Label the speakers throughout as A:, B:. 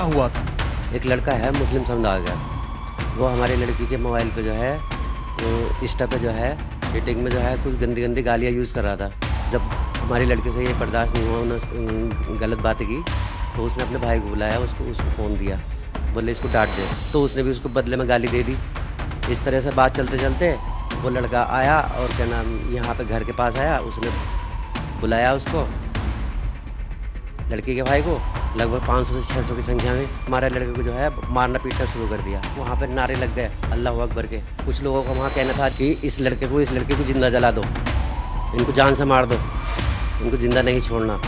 A: हुआ था?
B: एक लड़का है मुस्लिम समुदाय का, वो हमारी लड़की के मोबाइल पे जो है इंस्टा पे जो है चैटिंग में जो है कुछ गंदी गंदी गालियाँ यूज़ कर रहा था। जब हमारी लड़की से ये बर्दाश्त नहीं हुआ, उन्होंने गलत बातें की, तो उसने अपने भाई को बुलाया, उसको फ़ोन दिया, बोले इसको डांट दे, तो उसने भी उसको बदले में गाली दे दी। इस तरह से बात चलते चलते वो लड़का आया और क्या नाम यहाँ पे घर के पास आया, उसने बुलाया उसको, लड़की के भाई को, लगभग 500 से 600 की संख्या में हमारे लड़के को जो है मारना पीटना शुरू कर दिया। वहाँ पर नारे लग गए अल्लाह अकबर के। कुछ लोगों का वहाँ कहना था कि इस लड़के को जिंदा जला दो, इनको जान से मार दो, इनको जिंदा नहीं छोड़ना।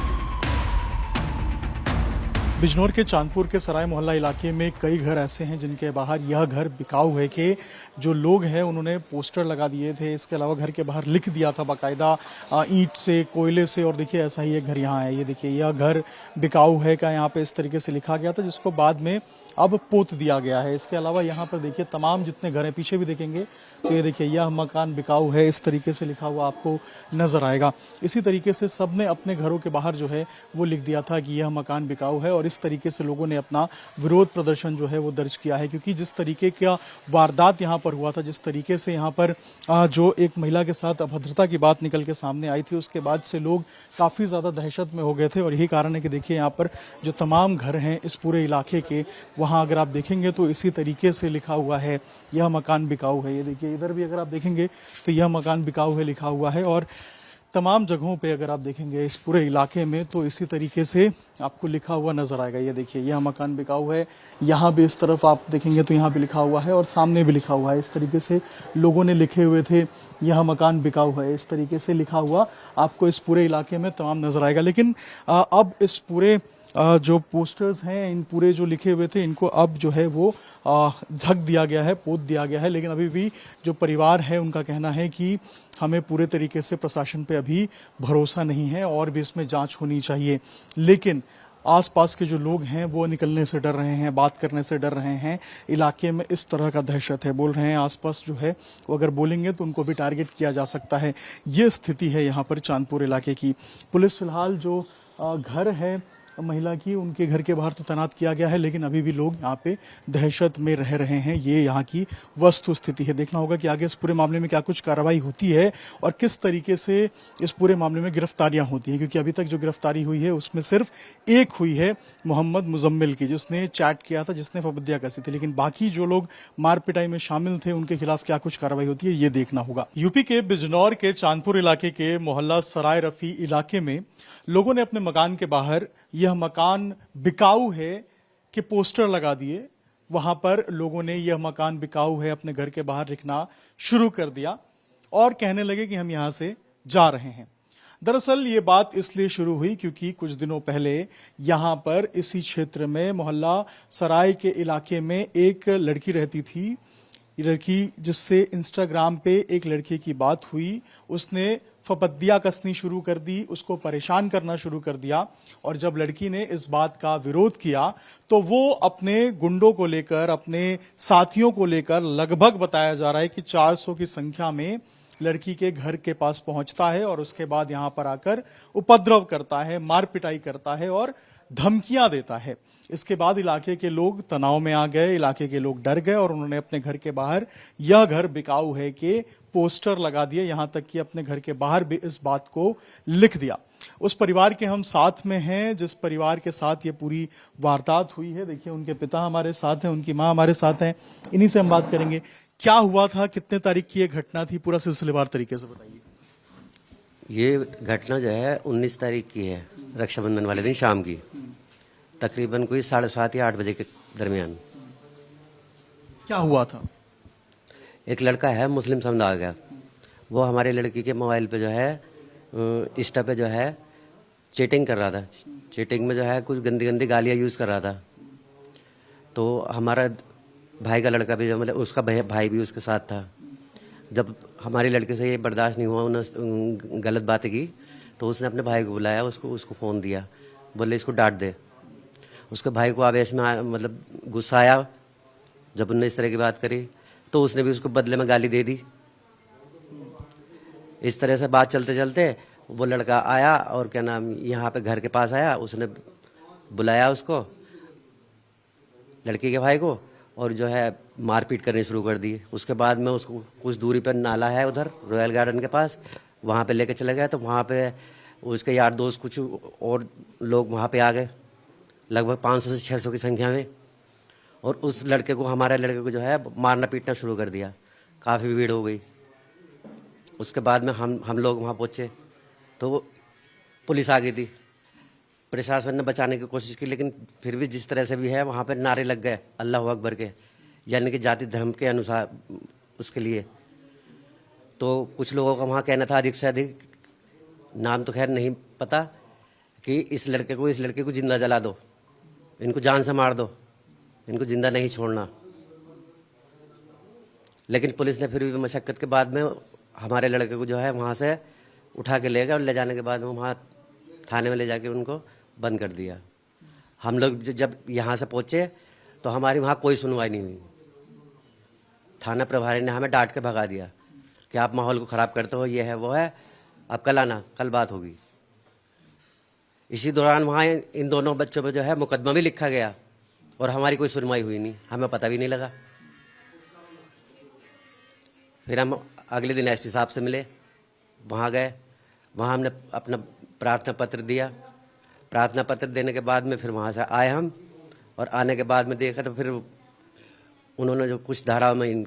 A: बिजनौर के चांदपुर के सराय मोहल्ला इलाके में कई घर ऐसे हैं जिनके बाहर यह घर बिकाऊ है कि जो लोग हैं उन्होंने पोस्टर लगा दिए थे। इसके अलावा घर के बाहर लिख दिया था बाकायदा ईंट से, कोयले से। और देखिए ऐसा ही एक घर यहाँ है, ये देखिए यह घर बिकाऊ है का यहाँ पे इस तरीके से लिखा गया था, जिसको बाद में अब पोत दिया गया है। इसके अलावा यहाँ पर देखिए तमाम जितने घर हैं, पीछे भी देखेंगे तो ये देखिए यह मकान बिकाऊ है, इस तरीके से लिखा हुआ आपको नजर आएगा। इसी तरीके से सबने अपने घरों के बाहर जो है वो लिख दिया था कि यह मकान बिकाऊ है, और इस तरीके से लोगों ने अपना विरोध प्रदर्शन जो है वो दर्ज किया है। क्योंकि जिस तरीके का वारदात यहाँ पर हुआ था, जिस तरीके से यहाँ पर जो एक महिला के साथ अभद्रता की बात निकल के सामने आई थी, उसके बाद से लोग काफी ज्यादा दहशत में हो गए थे। और यही कारण है कि देखिए यहाँ पर जो तमाम घर हैं इस पूरे इलाके के, वहां अगर आप देखेंगे तो इसी तरीके से लिखा हुआ है यह मकान बिकाऊ है। ये देखिए इधर भी अगर आप देखेंगे तो यह मकान बिकाऊ है लिखा हुआ है, और तमाम जगहों पे अगर आप देखेंगे इस पूरे इलाके में तो इसी तरीके से आपको लिखा हुआ नजर आएगा। ये देखिए यह मकान बिकाऊ है, यहाँ भी इस तरफ आप देखेंगे तो यहाँ भी लिखा हुआ है और सामने भी लिखा हुआ है। इस तरीके से लोगों ने लिखे हुए थे यह मकान बिकाऊ है, इस तरीके से लिखा हुआ आपको इस पूरे इलाके में तमाम नजर आएगा। लेकिन अब इस पूरे जो पोस्टर्स हैं, इन पूरे जो लिखे हुए थे, इनको अब जो है वो ढक दिया गया है, पोत दिया गया है। लेकिन अभी भी जो परिवार है उनका कहना है कि हमें पूरे तरीके से प्रशासन पे अभी भरोसा नहीं है और भी इसमें जांच होनी चाहिए। लेकिन आसपास के जो लोग हैं वो निकलने से डर रहे हैं, बात करने से डर रहे हैं। इलाके में इस तरह का दहशत है, बोल रहे हैं आसपास जो है वो अगर बोलेंगे तो उनको भी टारगेट किया जा सकता है। ये स्थिति है यहाँ पर चांदपुर इलाके की। पुलिस फिलहाल जो घर है महिला की, उनके घर के बाहर तो तैनात किया गया है, लेकिन अभी भी लोग यहाँ पे दहशत में रह रहे हैं। ये यहाँ की वस्तु स्थिति है। देखना होगा कि आगे इस पूरे मामले में क्या कुछ कार्रवाई होती है और किस तरीके से इस पूरे मामले में गिरफ्तारियां होती हैं। क्योंकि अभी तक जो गिरफ्तारी हुई है उसमें सिर्फ एक हुई है मोहम्मद मुजम्मिल की, जिसने चैट किया था, जिसने फबद्दिया कसी थी। लेकिन बाकी जो लोग मार पिटाई में शामिल थे उनके खिलाफ क्या कुछ कार्रवाई होती है ये देखना होगा। यूपी के बिजनौर के चांदपुर इलाके के मोहल्ला सराय रफी इलाके में लोगों ने अपने मकान के बाहर यह मकान बिकाऊ है कि पोस्टर लगा दिए। वहां पर लोगों ने यह मकान बिकाऊ है अपने घर के बाहर लिखना शुरू कर दिया और कहने लगे कि हम यहां से जा रहे हैं। दरअसल ये बात इसलिए शुरू हुई क्योंकि कुछ दिनों पहले यहां पर इसी क्षेत्र में मोहल्ला सराय के इलाके में एक लड़की रहती थी। लड़की जिससे इंस्टाग्राम पे एक लड़के की बात हुई, उसने फपद्दिया कसनी शुरू कर दी, उसको परेशान करना शुरू कर दिया। और जब लड़की ने इस बात का विरोध किया तो वो अपने गुंडों को लेकर, अपने साथियों को लेकर, लगभग बताया जा रहा है कि 400 की संख्या में लड़की के घर के पास पहुंचता है और उसके बाद यहां पर आकर उपद्रव करता है, मार पिटाई करता है और धमकियां देता है। इसके बाद इलाके के लोग तनाव में आ गए, इलाके के लोग डर गए और उन्होंने अपने घर के बाहर यह घर बिकाऊ है कि पोस्टर लगा दिए। यहां तक कि अपने घर के बाहर भी इस बात को लिख दिया। उस परिवार के हम साथ में हैं जिस परिवार के साथ ये पूरी वारदात हुई है। देखिए उनके पिता हमारे साथ हैं, उनकी मां हमारे साथ हैं, इन्हीं से हम बात करेंगे। क्या हुआ था, कितने तारीख की ये घटना थी, पूरा सिलसिलेवार तरीके से बताइए।
B: ये घटना जो है 19 तारीख की है, रक्षाबंधन वाले दिन शाम की, तकरीबन कोई 7:30 या 8 बजे के दरमियान।
A: क्या हुआ था?
B: एक लड़का है मुस्लिम समुदाय का, वो हमारे लड़की के मोबाइल पे जो है इंस्टा पे जो है चैटिंग कर रहा था। चैटिंग में जो है कुछ गंदी गंदी गालियाँ यूज़ कर रहा था। तो हमारा भाई का लड़का भी, मतलब उसका भाई भी उसके साथ था। जब हमारी लड़के से ये बर्दाश्त नहीं हुआ, उन्होंने गलत बातें की, तो उसने अपने भाई को बुलाया, उसको फ़ोन दिया, बोले इसको डांट दे। उसके भाई को आवेश में मतलब गुस्सा आया जब उन्होंने इस तरह की बात करी, तो उसने भी उसको बदले में गाली दे दी। इस तरह से बात चलते चलते वो लड़का आया और क्या नाम यहाँ पे घर के पास आया, उसने बुलाया उसको, लड़की के भाई को, और जो है मारपीट करनी शुरू कर दी। उसके बाद में उसको कुछ दूरी पर नाला है उधर रॉयल गार्डन के पास, वहाँ पे लेके चले गए। तो वहाँ पे उसके यार दोस्त कुछ और लोग वहाँ पे आ गए, लगभग 500 से 600 की संख्या में, और उस लड़के को, हमारे लड़के को जो है मारना पीटना शुरू कर दिया। काफ़ी भीड़ हो गई। उसके बाद में हम लोग वहाँ पहुँचे तो पुलिस आ गई थी। प्रशासन ने बचाने की कोशिश की, लेकिन फिर भी जिस तरह से भी है वहाँ पे नारे लग गए अल्लाह अकबर के, यानी कि जाति धर्म के अनुसार उसके लिए। तो कुछ लोगों का वहाँ कहना था, अधिक से अधिक, नाम तो खैर नहीं पता, कि इस लड़के को जिंदा जला दो, इनको जान से मार दो, इनको जिंदा नहीं छोड़ना। लेकिन पुलिस ने फिर भी मशक्क़त के बाद में हमारे लड़के को जो है वहाँ से उठा के ले गए, और ले जाने के बाद में वहाँ थाने में ले जाके उनको बंद कर दिया। हम लोग जब यहाँ से पहुँचे तो हमारी वहाँ कोई सुनवाई नहीं हुई। थाना प्रभारी ने हमें डांट के भगा दिया कि आप माहौल को ख़राब करते हो, ये है वो है, अब कल आना, कल बात होगी। इसी दौरान वहाँ इन दोनों बच्चों पे जो है मुकदमा भी लिखा गया, और हमारी कोई सुनवाई हुई नहीं, हमें पता भी नहीं लगा। फिर हम अगले दिन एसपी साहब से मिले, वहाँ गए, वहाँ हमने अपना प्रार्थना पत्र दिया। प्रार्थना पत्र देने के बाद में फिर वहाँ से आए हम, और आने के बाद में देखा तो फिर उन्होंने जो कुछ धाराओं में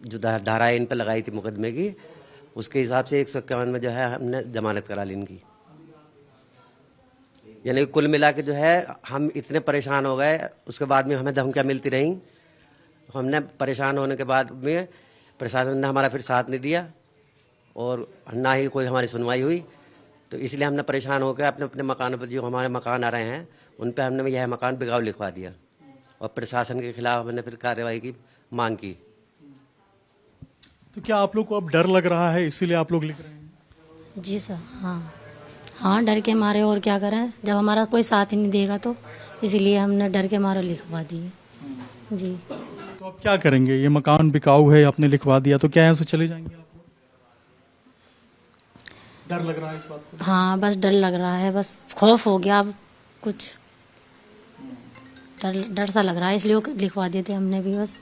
B: जो धाराएँ इन पर लगाई थी मुकदमे की, उसके हिसाब से 151 में जो है हमने जमानत करा ली इनकी। यानी कुल मिला के जो है हम इतने परेशान हो गए। उसके बाद में हमें धमकियाँ मिलती रहीं। हमने परेशान होने के बाद में प्रशासन ने हमारा फिर साथ नहीं दिया, और ना ही कोई हमारी सुनवाई हुई। तो इसलिए हमने परेशान होकर अपने अपने मकानों पर, जो हमारे मकान आ रहे हैं उन पर हमने यह मकान बिगाव लिखवा दिया, और प्रशासन के खिलाफ हमने फिर कार्रवाई की मांग की।
A: तो क्या आप लोग को अब डर लग रहा है, इसीलिए आप लोग लिख रहे हैं?
C: जी सर, हाँ डर के मारे, और क्या करें, जब हमारा कोई साथ ही नहीं देगा तो इसीलिए हमने डर के मारे लिखवा दिए। जी।
A: तो अब क्या करेंगे? ये मकान बिकाऊ है, आपने लिखवा दिया, तो क्या यहाँ से चले जाएंगे आप लोग? डर लग रहा है इस बात को?
C: हाँ बस डर लग रहा है, बस खौफ हो गया, अब कुछ डर सा लग रहा है, इसलिए लिखवा दिए थे हमने भी, बस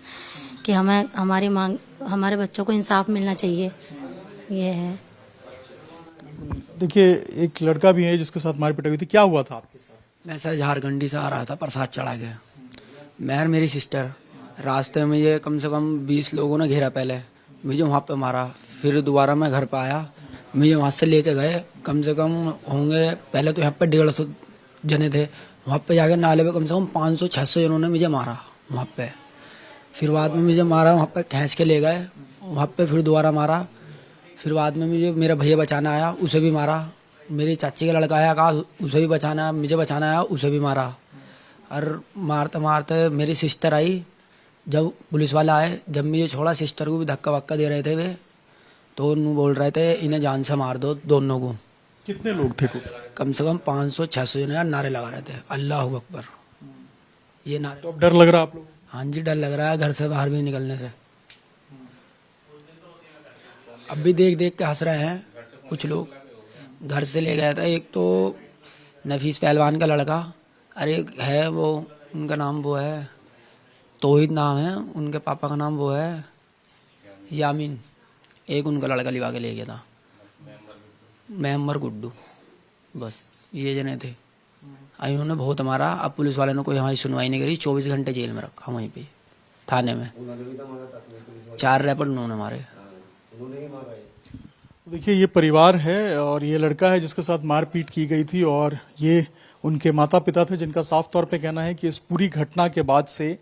C: कि हमें हमारी मांग, हमारे बच्चों को इंसाफ मिलना चाहिए, ये है।
A: देखिए, एक लड़का भी है जिसके साथ मारपीट हुई थी, क्या हुआ था आपके साथ?
D: मैं सर झारखंडी से आ रहा था, प्रसाद चढ़ा गया। मैं और मेरी सिस्टर रास्ते में, ये कम से कम 20 लोगों ने घेरा, पहले मुझे वहाँ पे मारा, फिर दोबारा मैं घर पे आया, मुझे वहाँ से लेके गए, कम से कम होंगे, पहले तो यहाँ पे 150 जने थे, वहाँ पे जाके नाले पे कम से कम 500-600 जनों ने मुझे मारा वहाँ पे। फिर बाद में मुझे मारा, वहाँ पे खींच के ले गए, वहाँ पे फिर दोबारा मारा। फिर बाद में मुझे मेरा भैया बचाना आया, उसे भी मारा। मेरी चाची का लड़का आया, कहा उसे भी बचाना, मुझे बचाना आया, उसे भी मारा। और मारते मारते मेरी सिस्टर आई, जब पुलिस वाला आए, जब मुझे छोड़ा, सिस्टर को भी धक्का वक्का दे रहे थे वे, तो उन्होंने बोल रहे थे इन्हें जान से मार दो दोनों को।
A: कितने लोग थे?
D: कम से कम 500-600 जने नारे लगा रहे थे अल्लाह अकबर, ये नारे।
A: तो अब डर लग रहा है आप लोग?
D: हाँ जी, डर लग रहा है घर से बाहर भी निकलने से। अब भी देख देख के हंस रहे हैं कुछ लोग। घर से ले गया था एक तो नफीस पहलवान का लड़का, अरे है वो, उनका नाम वो है तौहीद नाम है, उनके पापा का नाम वो है यामीन, एक उनका लड़का लिवा के ले गया था, मेहम्मर गुड्डू, बस ये जने थे। इन्होंने बहुत मारा। अब पुलिस वाले ने कोई हमारी सुनवाई नहीं करी, 24 घंटे जेल में रखा वहीं पे थाने में। 4 रैपर उन्होंने मारे।
A: देखिए, ये परिवार है और ये लड़का है जिसके साथ मारपीट की गई थी, और ये उनके माता पिता थे जिनका साफ तौर पे कहना है कि इस पूरी घटना के बाद से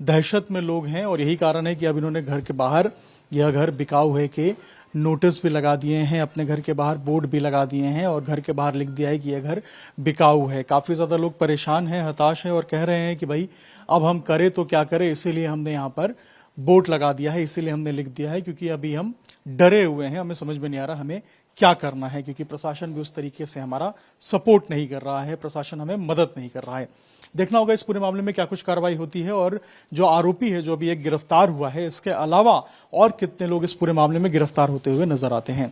A: दहशत में लोग हैं, और यही कारण है कि अब इन्होंने घर के बाहर यह घर बिकाऊ है के नोटिस भी लगा दिए हैं, अपने घर के बाहर बोर्ड भी लगा दिए हैं, और घर के बाहर लिख दिया है कि यह घर बिकाऊ है। काफी ज्यादा लोग परेशान हैं, हताश हैं, और कह रहे हैं कि भाई अब हम करें तो क्या करें, इसीलिए हमने यहाँ पर बोर्ड लगा दिया है, इसीलिए हमने लिख दिया है, क्योंकि अभी हम डरे हुए हैं, हमें समझ में नहीं आ रहा हमें क्या करना है, क्योंकि प्रशासन भी उस तरीके से हमारा सपोर्ट नहीं कर रहा है, प्रशासन हमें मदद नहीं कर रहा है। देखना होगा इस पूरे मामले में क्या कुछ कार्रवाई होती है, और जो आरोपी है, जो अभी एक गिरफ्तार हुआ है, इसके अलावा और कितने लोग इस पूरे मामले में गिरफ्तार होते हुए नजर आते हैं।